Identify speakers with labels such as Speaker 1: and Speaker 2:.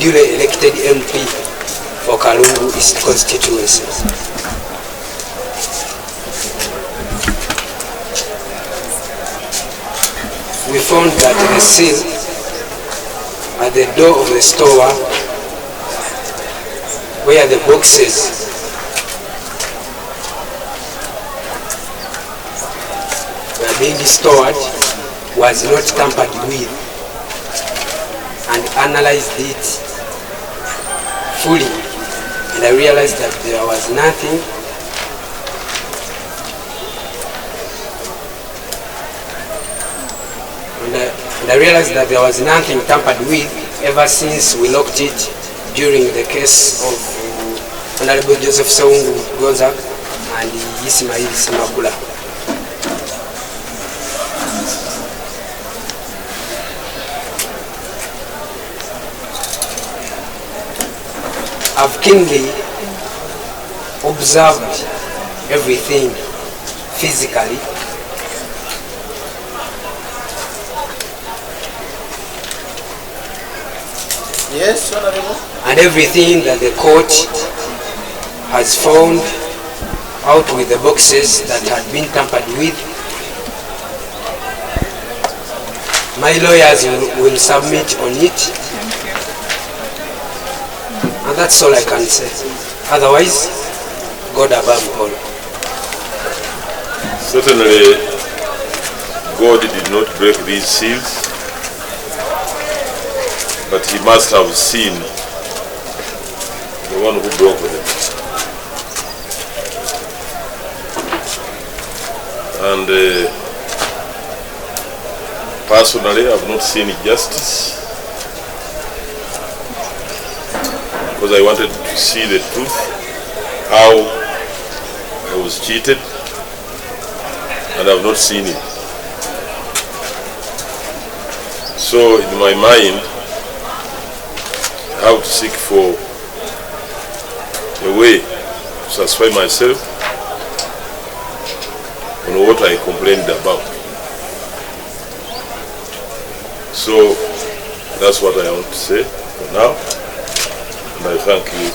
Speaker 1: duly elected MP for Kalungu East constituency. We found that the seal at the door of the store where the boxes were being stored was not tampered with, and analyzed it fully, and I realized that there was nothing tampered with ever since we locked it during the case of Honorable Joseph Saungu Gonzaga and Ismail Simakula. I've keenly observed everything physically,
Speaker 2: Yes, Honorable.
Speaker 1: and everything that the court has found out with the boxes that had been tampered with. My lawyers will submit on it, and that's all I can say. Otherwise, God above all.
Speaker 3: Certainly, God did not break these seals, but he must have seen the one who broke them. And personally, I have not seen justice, because I wanted to see the truth, how I was cheated, and I have not seen it. So in my mind, I have to seek for a way to satisfy myself on what I complained about. So that's what I want to say for now, and I thank you.